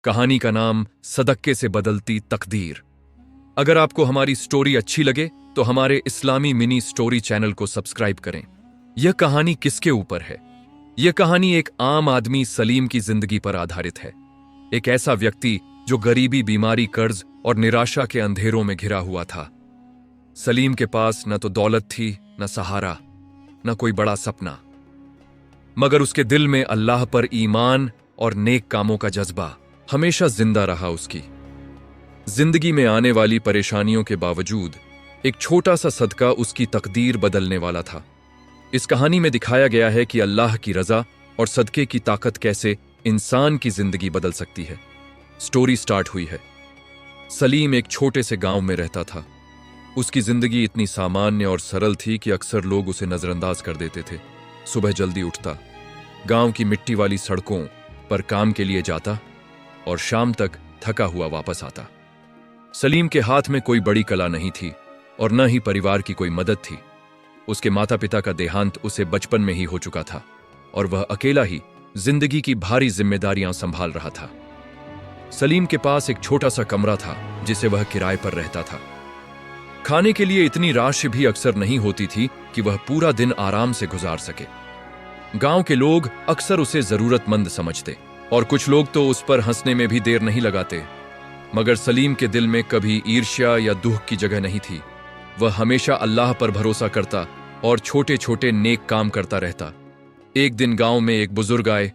कहानी का नाम सदक्के से बदलती तकदीर। अगर आपको हमारी स्टोरी अच्छी लगे तो हमारे इस्लामी मिनी स्टोरी चैनल को सब्सक्राइब करें। यह कहानी किसके ऊपर है? यह कहानी एक आम आदमी सलीम की जिंदगी पर आधारित है। एक ऐसा व्यक्ति जो गरीबी, बीमारी, कर्ज और निराशा के अंधेरों में घिरा हुआ था। सलीम के पास न तो दौलत थी, न सहारा, न कोई बड़ा सपना, मगर उसके दिल में अल्लाह पर ईमान और नेक कामों का जज्बा हमेशा जिंदा रहा। उसकी जिंदगी में आने वाली परेशानियों के बावजूद एक छोटा सा सदका उसकी तकदीर बदलने वाला था। इस कहानी में दिखाया गया है कि अल्लाह की रजा और सदके की ताकत कैसे इंसान की जिंदगी बदल सकती है। स्टोरी स्टार्ट हुई है। सलीम एक छोटे से गांव में रहता था। उसकी जिंदगी इतनी सामान्य और सरल थी कि अक्सर लोग उसे नजरअंदाज कर देते थे। सुबह जल्दी उठता, गांव की मिट्टी वाली सड़कों पर काम के लिए जाता और शाम तक थका हुआ वापस आता। सलीम के हाथ में कोई बड़ी कला नहीं थी और न ही परिवार की कोई मदद थी। उसके माता पिता का देहांत उसे बचपन में ही हो चुका था और वह अकेला ही जिंदगी की भारी जिम्मेदारियां संभाल रहा था। सलीम के पास एक छोटा सा कमरा था जिसे वह किराए पर रहता था। खाने के लिए इतनी राशि भी अक्सर नहीं होती थी कि वह पूरा दिन आराम से गुजार सके। गांव के लोग अक्सर उसे जरूरतमंद समझते और कुछ लोग तो उस पर हंसने में भी देर नहीं लगाते, मगर सलीम के दिल में कभी ईर्ष्या या दुख की जगह नहीं थी। वह हमेशा अल्लाह पर भरोसा करता और छोटे छोटे नेक काम करता रहता। एक दिन गांव में एक बुजुर्ग आए।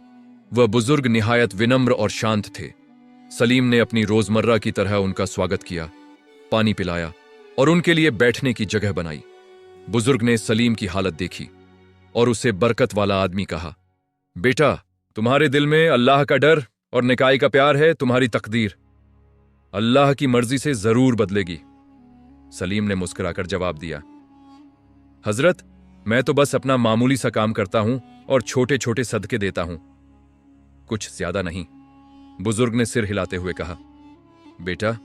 वह बुजुर्ग निहायत विनम्र और शांत थे। सलीम ने अपनी रोजमर्रा की तरह उनका स्वागत किया, पानी पिलाया और उनके लिए बैठने की जगह बनाई। बुजुर्ग ने सलीम की हालत देखी और उसे बरकत वाला आदमी कहा, बेटा, तुम्हारे दिल में अल्लाह का डर और नेकाई का प्यार है। तुम्हारी तकदीर अल्लाह की मर्जी से जरूर बदलेगी। सलीम ने मुस्कुराकर जवाब दिया, हजरत, मैं तो बस अपना मामूली सा काम करता हूं और छोटे छोटे सदके देता हूं, कुछ ज्यादा नहीं। बुजुर्ग ने सिर हिलाते हुए कहा, बेटा,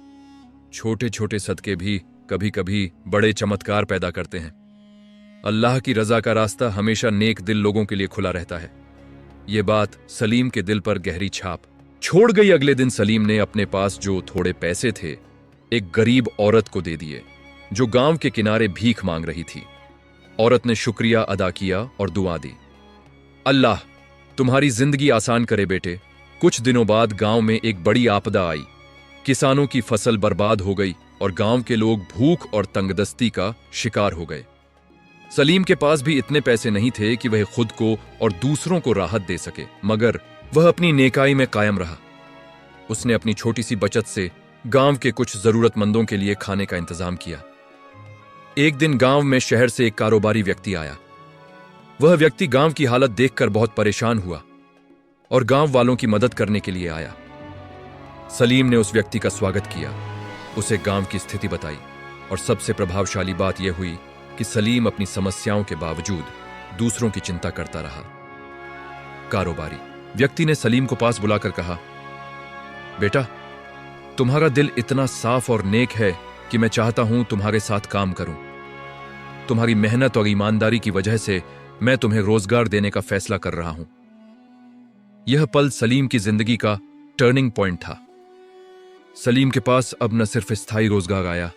छोटे छोटे सदके भी कभी कभी बड़े चमत्कार पैदा करते हैं। अल्लाह की रजा का रास्ता हमेशा नेक दिल लोगों के लिए खुला रहता है। यह बात सलीम के दिल पर गहरी छाप छोड़ गई। अगले दिन सलीम ने अपने पास जो थोड़े पैसे थे एक गरीब औरत को दे दिए जो गांव के किनारे भीख मांग रही थी। औरत ने शुक्रिया अदा किया और दुआ दी, अल्लाह तुम्हारी जिंदगी आसान करे बेटे। कुछ दिनों बाद गांव में एक बड़ी आपदा आई। किसानों की फसल बर्बाद हो गई और गांव के लोग भूख और तंगदस्ती का शिकार हो गए। सलीम के पास भी इतने पैसे नहीं थे कि वह खुद को और दूसरों को राहत दे सके, मगर वह अपनी नेकाई में कायम रहा। उसने अपनी छोटी सी बचत से गांव के कुछ जरूरतमंदों के लिए खाने का इंतजाम किया। एक दिन गांव में शहर से एक कारोबारी व्यक्ति आया। वह व्यक्ति गांव की हालत देखकर बहुत परेशान हुआ और गांव वालों की मदद करने के लिए आया। सलीम ने उस व्यक्ति का स्वागत किया, उसे गांव की स्थिति बताई और सबसे प्रभावशाली बात यह हुई कि सलीम अपनी समस्याओं के बावजूद दूसरों की चिंता करता रहा। कारोबारी व्यक्ति ने सलीम को पास बुलाकर कहा, बेटा, तुम्हारा दिल इतना साफ और नेक है कि मैं चाहता हूं तुम्हारे साथ काम करूं। तुम्हारी मेहनत और ईमानदारी की वजह से मैं तुम्हें रोजगार देने का फैसला कर रहा हूं। यह पल सलीम की जिंदगी का टर्निंग पॉइंट था। सलीम के पास अब न सिर्फ स्थायी रोजगार आया,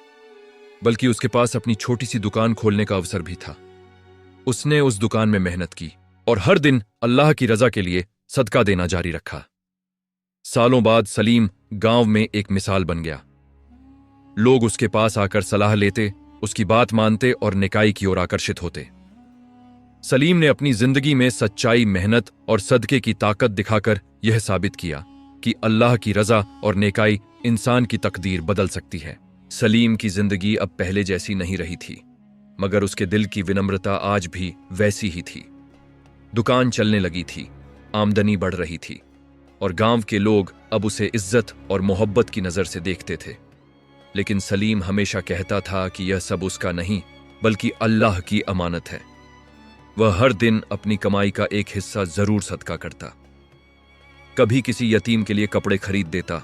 बल्कि उसके पास अपनी छोटी सी दुकान खोलने का अवसर भी था। उसने उस दुकान में मेहनत की और हर दिन अल्लाह की रजा के लिए सदका देना जारी रखा। सालों बाद सलीम गांव में एक मिसाल बन गया। लोग उसके पास आकर सलाह लेते, उसकी बात मानते और नेकाई की ओर आकर्षित होते। सलीम ने अपनी जिंदगी में सच्चाई, मेहनत और सदके की ताकत दिखाकर यह साबित किया कि अल्लाह की रजा और नेकाई इंसान की तकदीर बदल सकती है। सलीम की जिंदगी अब पहले जैसी नहीं रही थी, मगर उसके दिल की विनम्रता आज भी वैसी ही थी। दुकान चलने लगी थी, आमदनी बढ़ रही थी और गांव के लोग अब उसे इज्जत और मोहब्बत की नजर से देखते थे। लेकिन सलीम हमेशा कहता था कि यह सब उसका नहीं, बल्कि अल्लाह की अमानत है। वह हर दिन अपनी कमाई का एक हिस्सा जरूर सदका करता। कभी किसी यतीम के लिए कपड़े खरीद देता,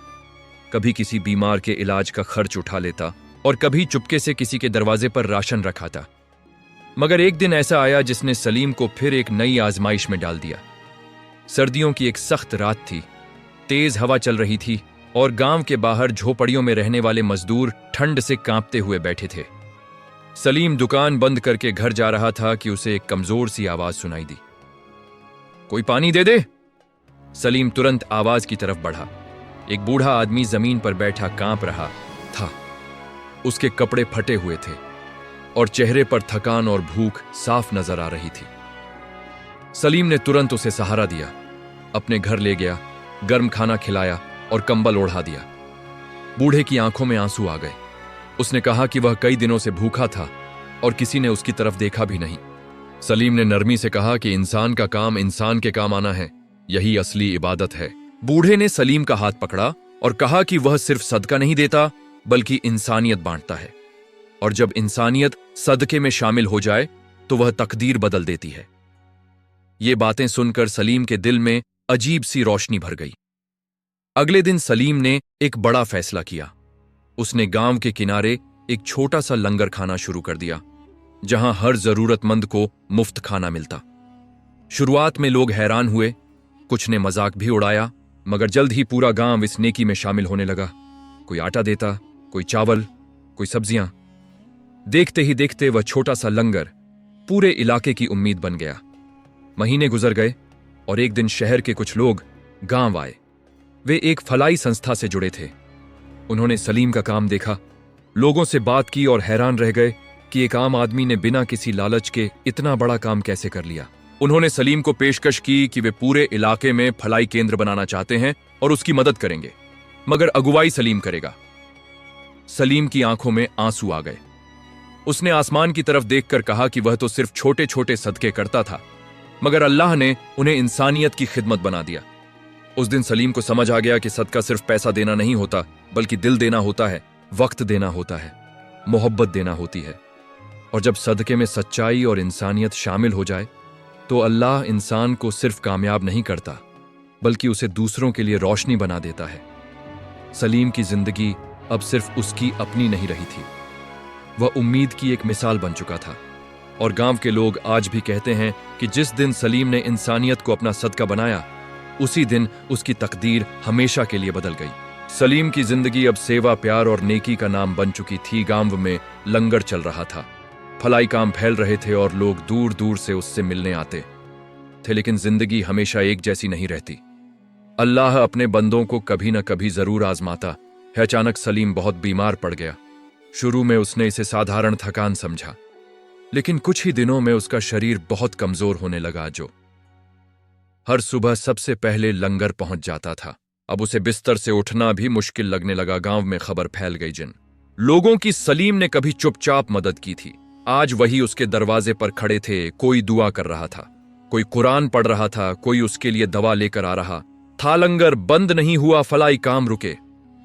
कभी किसी बीमार के इलाज का खर्च उठा लेता और कभी चुपके से किसी के दरवाजे पर राशन रखाता। मगर एक दिन ऐसा आया जिसने सलीम को फिर एक नई आजमाइश में डाल दिया। सर्दियों की एक सख्त रात थी। तेज हवा चल रही थी और गांव के बाहर झोपड़ियों में रहने वाले मजदूर ठंड से कांपते हुए बैठे थे। सलीम दुकान बंद करके घर जा रहा था कि उसे एक कमजोर सी आवाज सुनाई दी। कोई पानी दे दे। सलीम तुरंत आवाज की तरफ बढ़ा। एक बूढ़ा आदमी जमीन पर बैठा कांप रहा था। उसके कपड़े फटे हुए थे और चेहरे पर थकान और भूख साफ नजर आ रही थी। सलीम ने तुरंत उसे सहारा दिया, अपने घर ले गया, गर्म खाना खिलाया और कंबल ओढ़ा दिया। बूढ़े की आंखों में आंसू आ गए। उसने कहा कि वह कई दिनों से भूखा था और किसी ने उसकी तरफ देखा भी नहीं। सलीम ने नरमी से कहा कि इंसान का काम इंसान के काम आना है, यही असली इबादत है। बूढ़े ने सलीम का हाथ पकड़ा और कहा कि वह सिर्फ सदका नहीं देता बल्कि इंसानियत बांटता है, और जब इंसानियत सदके में शामिल हो जाए तो वह तकदीर बदल देती है। ये बातें सुनकर सलीम के दिल में अजीब सी रोशनी भर गई। अगले दिन सलीम ने एक बड़ा फैसला किया। उसने गांव के किनारे एक छोटा सा लंगर खाना शुरू कर दिया, जहां हर जरूरतमंद को मुफ्त खाना मिलता। शुरुआत में लोग हैरान हुए, कुछ ने मजाक भी उड़ाया, मगर जल्द ही पूरा गांव इस नेकी में शामिल होने लगा। कोई आटा देता, कोई चावल, कोई सब्जियां। देखते ही देखते वह छोटा सा लंगर पूरे इलाके की उम्मीद बन गया। महीने गुजर गए और एक दिन शहर के कुछ लोग गांव आए। वे एक फलाई संस्था से जुड़े थे। उन्होंने सलीम का काम देखा, लोगों से बात की और हैरान रह गए कि एक आम आदमी ने बिना किसी लालच के इतना बड़ा काम कैसे कर लिया। उन्होंने सलीम को पेशकश की कि वे पूरे इलाके में फलाई केंद्र बनाना चाहते हैं और उसकी मदद करेंगे, मगर अगुवाई सलीम करेगा। सलीम की आंखों में आंसू आ गए। उसने आसमान की तरफ देखकर कहा कि वह तो सिर्फ छोटे छोटे सदके करता था, मगर अल्लाह ने उन्हें इंसानियत की खिदमत बना दिया। उस दिन सलीम को समझ आ गया कि सदका सिर्फ पैसा देना नहीं होता, बल्कि दिल देना होता है, वक्त देना होता है, मोहब्बत देना होती है। और जब सदके में सच्चाई और इंसानियत शामिल हो जाए तो अल्लाह इंसान को सिर्फ कामयाब नहीं करता, बल्कि उसे दूसरों के लिए रोशनी बना देता है। सलीम की जिंदगी अब सिर्फ उसकी अपनी नहीं रही थी, वह उम्मीद की एक मिसाल बन चुका था। और गांव के लोग आज भी कहते हैं कि जिस दिन सलीम ने इंसानियत को अपना सदका बनाया, उसी दिन उसकी तकदीर हमेशा के लिए बदल गई। सलीम की जिंदगी अब सेवा, प्यार और नेकी का नाम बन चुकी थी। गांव में लंगर चल रहा था, फलाई काम फैल रहे थे और लोग दूर दूर से उससे मिलने आते थे। लेकिन जिंदगी हमेशा एक जैसी नहीं रहती। अल्लाह अपने बंदों को कभी न कभी जरूर आजमाता है। अचानक सलीम बहुत बीमार पड़ गया। शुरू में उसने इसे साधारण थकान समझा, लेकिन कुछ ही दिनों में उसका शरीर बहुत कमजोर होने लगा। जो हर सुबह सबसे पहले लंगर पहुंच जाता था, अब उसे बिस्तर से उठना भी मुश्किल लगने लगा। गांव में खबर फैल गई, जिन लोगों की सलीम ने कभी चुपचाप मदद की थी, आज वही उसके दरवाजे पर खड़े थे। कोई दुआ कर रहा था, कोई कुरान पढ़ रहा था, कोई उसके लिए दवा लेकर आ रहा था। लंगर बंद नहीं हुआ, फलाई काम रुके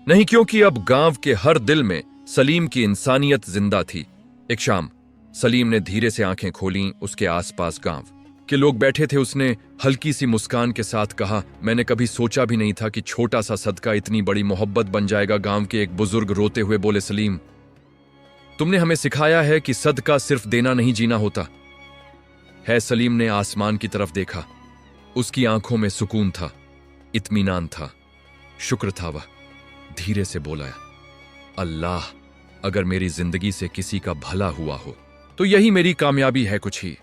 नहीं, क्योंकि अब गांव के हर दिल में सलीम की इंसानियत जिंदा थी। एक शाम सलीम ने धीरे से आंखें खोलीं। उसके आसपास गांव के लोग बैठे थे। उसने हल्की सी मुस्कान के साथ कहा, मैंने कभी सोचा भी नहीं था कि छोटा सा सदका इतनी बड़ी मोहब्बत बन जाएगा। गांव के एक बुजुर्ग रोते हुए बोले, सलीम, तुमने हमें सिखाया है कि सदका सिर्फ देना नहीं, जीना होता है। सलीम ने आसमान की तरफ देखा। उसकी आंखों में सुकून था, इत्मीनान था, शुक्र था। वह धीरे से बोला, अल्लाह, अगर मेरी जिंदगी से किसी का भला हुआ हो तो यही मेरी कामयाबी है। कुछ ही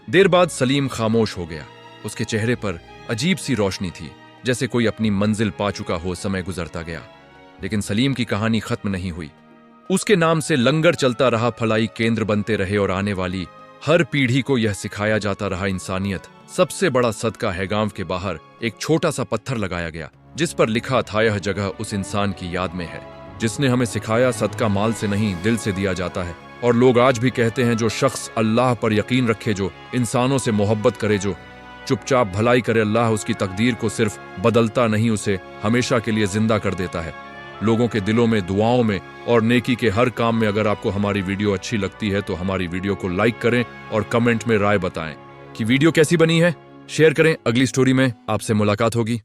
देर बाद सलीम खामोश हो गया। उसके चेहरे पर अजीब सी रोशनी थी, जैसे कोई अपनी मंजिल पा चुका हो। समय गुजरता गया, लेकिन सलीम की कहानी खत्म नहीं हुई। उसके नाम से लंगर चलता रहा, फलाई केंद्र बनते रहे और आने वाली हर पीढ़ी को यह सिखाया जाता रहा, इंसानियत सबसे बड़ा सदका है। गांव के बाहर एक छोटा सा पत्थर लगाया गया, जिस पर लिखा था, यह जगह उस इंसान की याद में है जिसने हमें सिखाया सदका माल से नहीं, दिल से दिया जाता है। और लोग आज भी कहते हैं, जो शख्स अल्लाह पर यकीन रखे, जो इंसानों से मोहब्बत करे, जो चुपचाप भलाई करे, अल्लाह उसकी तकदीर को सिर्फ बदलता नहीं, उसे हमेशा के लिए जिंदा कर देता है। लोगों के दिलों में, दुआओं में और नेकी के हर काम में। अगर आपको हमारी वीडियो अच्छी लगती है तो हमारी वीडियो को लाइक करें और कमेंट में राय बताएं कि वीडियो कैसी बनी है। शेयर करें। अगली स्टोरी में आपसे मुलाकात होगी।